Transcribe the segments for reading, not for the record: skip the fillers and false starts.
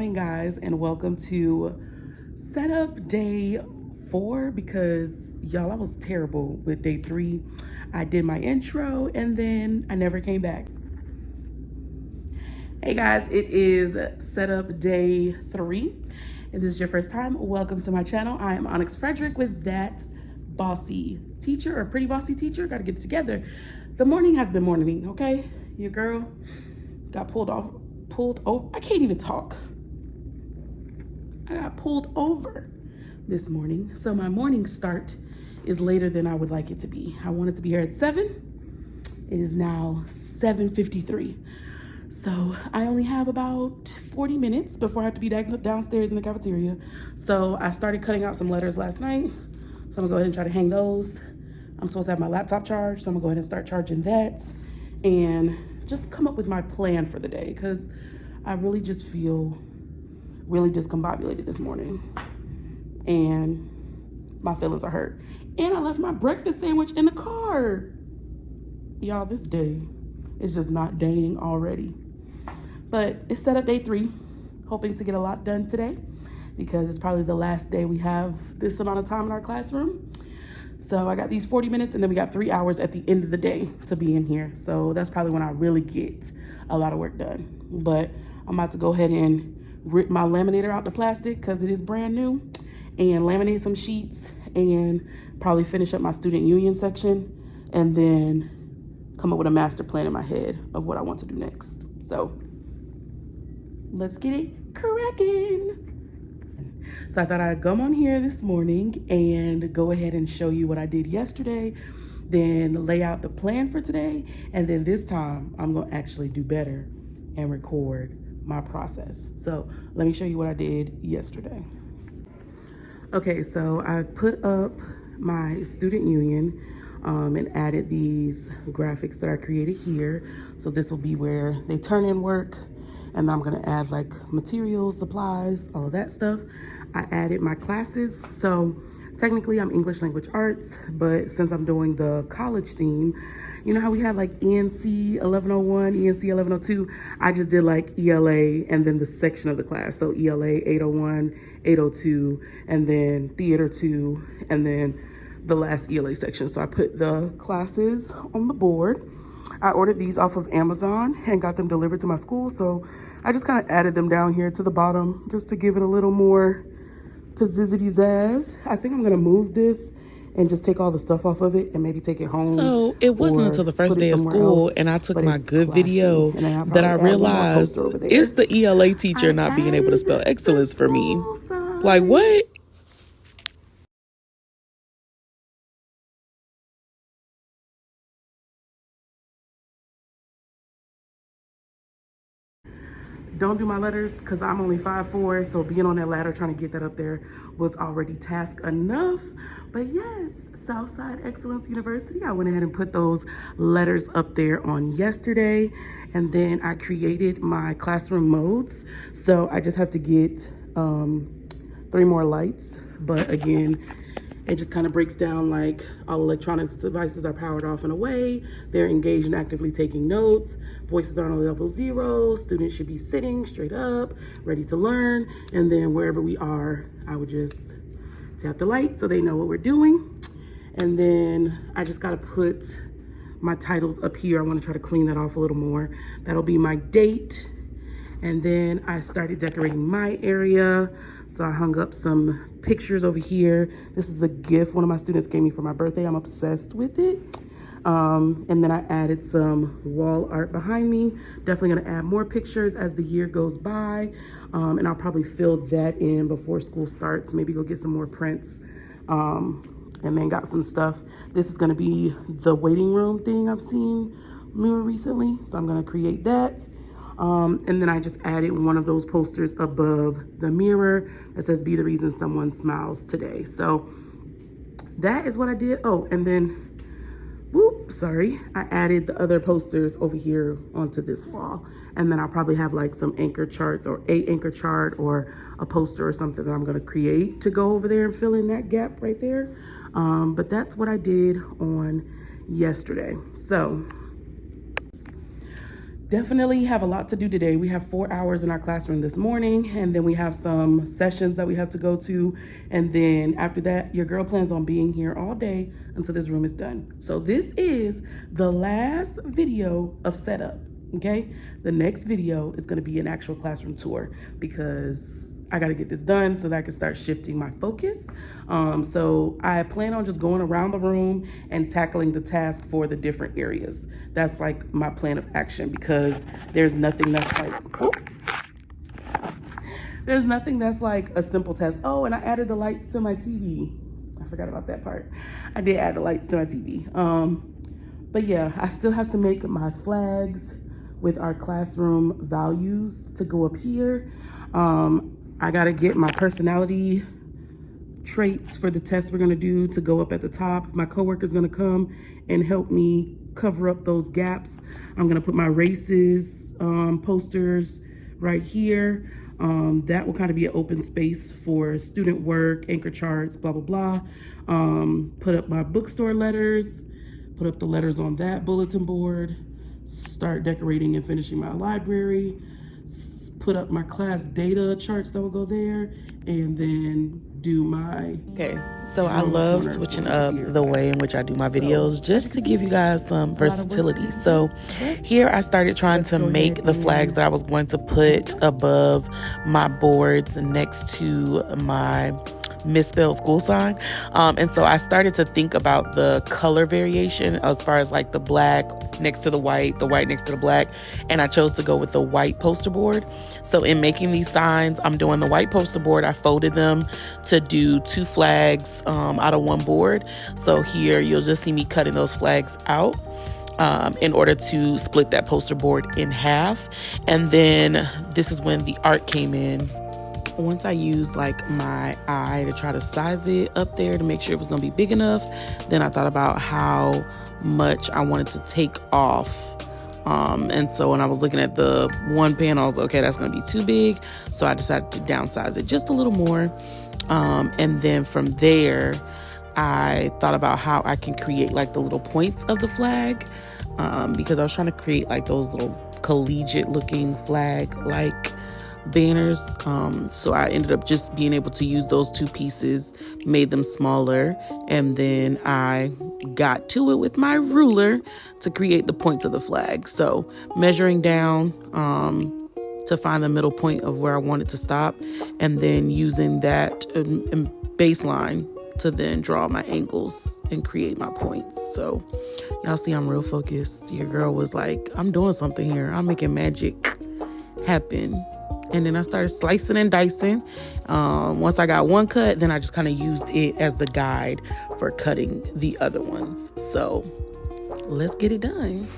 morning, guys, and welcome to setup day 4 because y'all, I was terrible with day 3. I did my intro and then I never came back. Hey guys, it is setup day 3. If this is your first time, welcome to my channel. I am Onyx Frederick with That Bossy Teacher, or Pretty Bossy Teacher. Got to get it together. The morning has been morning, okay? Your girl got pulled over. I can't even talk. I got pulled over this morning. So my morning start is later than I would like it to be. I wanted to be here at 7. It is now 7:53. So I only have about 40 minutes before I have to be downstairs in the cafeteria. So I started cutting out some letters last night. So I'm gonna go ahead and try to hang those. I'm supposed to have my laptop charged, so I'm gonna go ahead and start charging that and just come up with my plan for the day, because I really just feel really discombobulated this morning and my feelings are hurt. And I left my breakfast sandwich in the car. Y'all, this day is just not daying already. But it's set up day 3, hoping to get a lot done today because it's probably the last day we have this amount of time in our classroom. So I got these 40 minutes and then we got 3 hours at the end of the day to be in here. So that's probably when I really get a lot of work done. But I'm about to go ahead and rip my laminator out the plastic because it is brand new, and laminate some sheets and probably finish up my student union section and then come up with a master plan in my head of what I want to do next. So let's get it cracking. So I thought I'd come on here this morning and go ahead and show you what I did yesterday, then lay out the plan for today, and then this time I'm gonna actually do better and record my process. So let me show you what I did yesterday. Okay, so I put up my student union and added these graphics that I created here. So this will be where they turn in work, and I'm gonna add like materials, supplies, all of that stuff. I added my classes. So technically I'm English language arts, but since I'm doing the college theme, you know how we have like ENC 1101, ENC 1102? I just did like ELA and then the section of the class. So ELA 801, 802, and then theater 2, and then the last ELA section. So I put the classes on the board. I ordered these off of Amazon and got them delivered to my school. So I just kind of added them down here to the bottom just to give it a little more pizzazzy zazz. I think I'm gonna move this and just take all the stuff off of it and maybe take it home. So it wasn't until the first day of school and I took my good video that I realized it's the ELA teacher not being able to spell excellence for me. Like, what? Don't do my letters because I'm only 5'4", so being on that ladder trying to get that up there was already task enough. But yes, Southside Excellence University, I went ahead and put those letters up there on yesterday, and then I created my classroom modes. So I just have to get 3 more lights, but again, it just kind of breaks down like all electronics devices are powered off and away. They're engaged and actively taking notes. Voices are on level 0. Students should be sitting straight up, ready to learn. And then wherever we are, I would just tap the light so they know what we're doing. And then I just gotta put my titles up here. I wanna try to clean that off a little more. That'll be my date. And then I started decorating my area. So I hung up some pictures over here. This is a gift one of my students gave me for my birthday. I'm obsessed with it. And then I added some wall art behind me. Definitely gonna add more pictures as the year goes by. And I'll probably fill that in before school starts. Maybe go get some more prints. And then got some stuff. This is gonna be the waiting room thing I've seen more recently. So I'm gonna create that. And then I just added one of those posters above the mirror that says, "Be the reason someone smiles today." So that is what I did. Oh, and then, I added the other posters over here onto this wall. And then I'll probably have like some anchor charts or a anchor chart or a poster or something that I'm gonna create to go over there and fill in that gap right there. But that's what I did on yesterday. So definitely have a lot to do today. We have 4 hours in our classroom this morning, and then we have some sessions that we have to go to. And then after that, your girl plans on being here all day until this room is done. So this is the last video of setup, okay? The next video is gonna be an actual classroom tour because I gotta get this done so that I can start shifting my focus. So I plan on just going around the room and tackling the task for the different areas. That's like my plan of action because there's nothing that's like a simple task. Oh, and I added the lights to my TV. I forgot about that part. I did add the lights to my TV. But yeah, I still have to make my flags with our classroom values to go up here. I gotta get my personality traits for the test we're gonna do to go up at the top. My coworker's gonna come and help me cover up those gaps. I'm gonna put my races posters right here. That will kind of be an open space for student work, anchor charts, blah, blah, blah. Put up my bookstore letters, put up the letters on that bulletin board, start decorating and finishing my library, put up my class data charts that will go there, and then do my... Okay, so I love switching up the way in which I do my videos just to give you guys some versatility. So here I started trying to make the flags that I was going to put above my boards next to my misspelled school sign. And so I started to think about the color variation as far as like the black next to the white next to the black, and I chose to go with the white poster board. So in making these signs, I'm doing the white poster board. I folded them to do 2 flags out of 1 board. So here you'll just see me cutting those flags out in order to split that poster board in half. And then this is when the art came in. Once I used like my eye to try to size it up there to make sure it was gonna be big enough, then I thought about how much I wanted to take off. And so when I was looking at the one panel, I was okay, that's gonna be too big. So I decided to downsize it just a little more. And then from there, I thought about how I can create like the little points of the flag, because I was trying to create like those little collegiate looking flag like banners. So I ended up just being able to use those 2 pieces, made them smaller, and then I got to it with my ruler to create the points of the flag. So measuring down to find the middle point of where I wanted to stop, and then using that baseline to then draw my angles and create my points. So y'all see I'm real focused. Your girl was like, I'm doing something here. I'm making magic happen. And then I started slicing and dicing. Once I got one cut, then I just kind of used it as the guide for cutting the other ones. So let's get it done.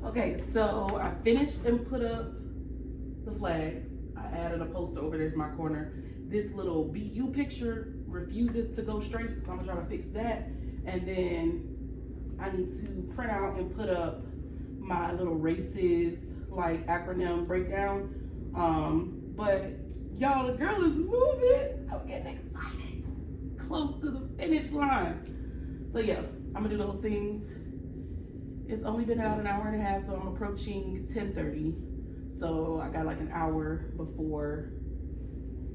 Okay, so I finished and put up the flags. I added a poster over there's my corner. This little BU picture refuses to go straight, so I'm gonna try to fix that. And then I need to print out and put up my little races, like acronym breakdown. But y'all, the girl is moving. I'm getting excited. Close to the finish line. So yeah, I'm gonna do those things It's only been about an hour and a half, so I'm approaching 10:30. So I got like an hour before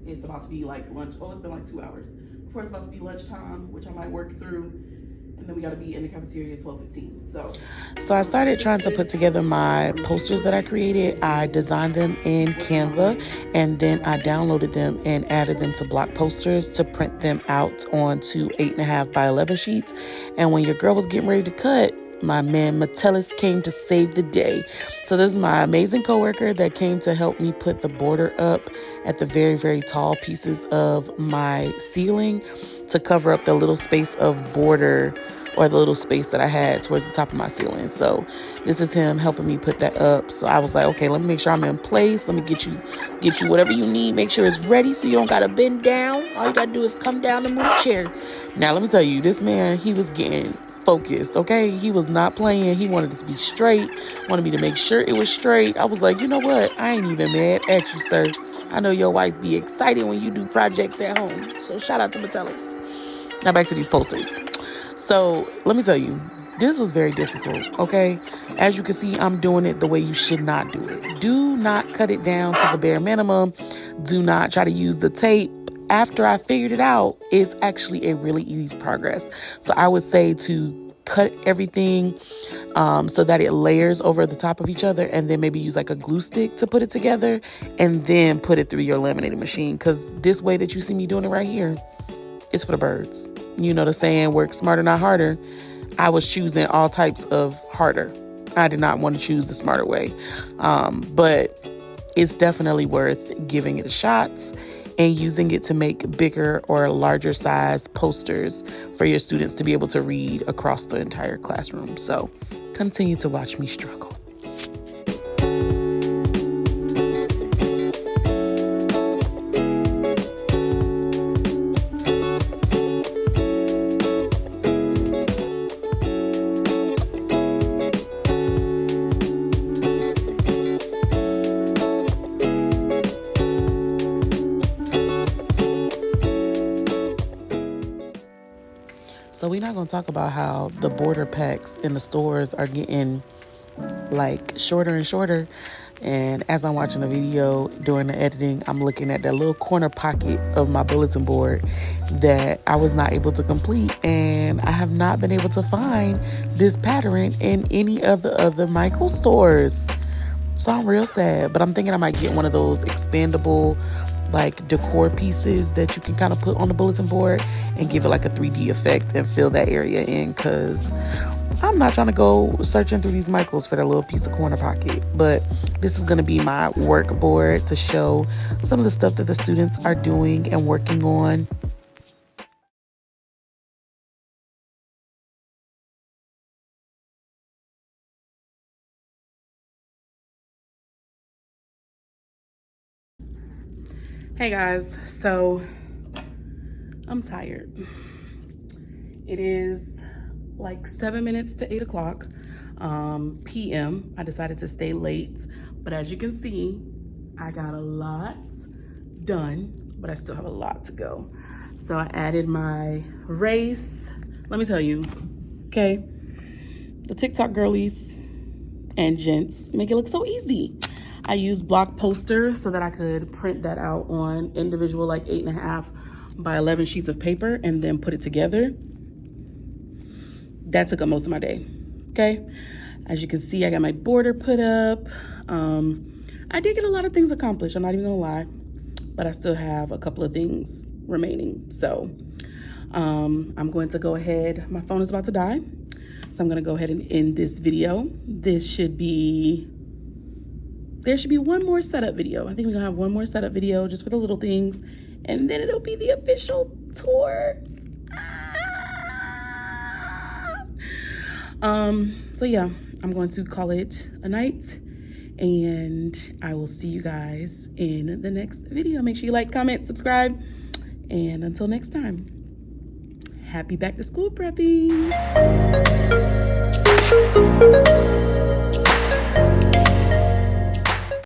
it's about to be like lunch. Oh, it's been like 2 hours before it's about to be lunchtime, which I might work through. And then we got to be in the cafeteria at 12:15. So I started trying to put together my posters that I created. I designed them in Canva, and then I downloaded them and added them to block posters to print them out onto 8.5 by 11 sheets. And when your girl was getting ready to cut, my man Metellus came to save the day. So this is my amazing coworker that came to help me put the border up at the very, very tall pieces of my ceiling to cover up the little space of border, or the little space that I had towards the top of my ceiling. So this is him helping me put that up. So I was like, okay, let me make sure I'm in place. Let me get you whatever you need. Make sure it's ready so you don't gotta bend down. All you gotta do is come down and move the chair. Now let me tell you, this man, he was getting focused, okay? He was not playing. He wanted it to be straight, wanted me to make sure it was straight. I was like, you know what? I ain't even mad at you, sir. I know your wife be excited when you do projects at home. So shout out to Metellus. Now back to these posters. So let me tell you, this was very difficult, okay? As you can see, I'm doing it the way you should not do it. Do not cut it down to the bare minimum. Do not try to use the tape. After I figured it out, it's actually a really easy progress. So I would say to cut everything so that it layers over the top of each other, and then maybe use like a glue stick to put it together, and then put it through your laminating machine. Because this way that you see me doing it right here, it's for the birds. You know the saying, work smarter, not harder. I was choosing all types of harder. I did not want to choose the smarter way. But it's definitely worth giving it a shot and using it to make bigger or larger size posters for your students to be able to read across the entire classroom. So continue to watch me struggle. So we're not going to talk about how the border packs in the stores are getting like shorter and shorter. And as I'm watching the video during the editing, I'm looking at that little corner pocket of my bulletin board that I was not able to complete. And I have not been able to find this pattern in any of the other Michael stores. So I'm real sad, but I'm thinking I might get one of those expandable like decor pieces that you can kind of put on the bulletin board and give it like a 3D effect and fill that area in, because I'm not trying to go searching through these Michaels for that little piece of corner pocket. But this is going to be my work board to show some of the stuff that the students are doing and working on. hey guys, so I'm tired. It is like 7 minutes to 8 o'clock p.m. I decided to stay late, but as you can see, I got a lot done, but I still have a lot to go. So I added my race. Let me tell you, okay, the TikTok girlies and gents make it look so easy. I used block poster so that I could print that out on individual like 8.5 by 11 sheets of paper and then put it together. That took up most of my day, okay? As you can see, I got my border put up. I did get a lot of things accomplished, I'm not even gonna lie, but I still have a couple of things remaining. So I'm going to go ahead, my phone is about to die. So I'm gonna go ahead and end this video. There should be one more setup video. I think we're gonna have one more setup video just for the little things, and then it'll be the official tour. So yeah, I'm going to call it a night, and I will see you guys in the next video. Make sure you like, comment, subscribe, and until next time, happy back to school prepping.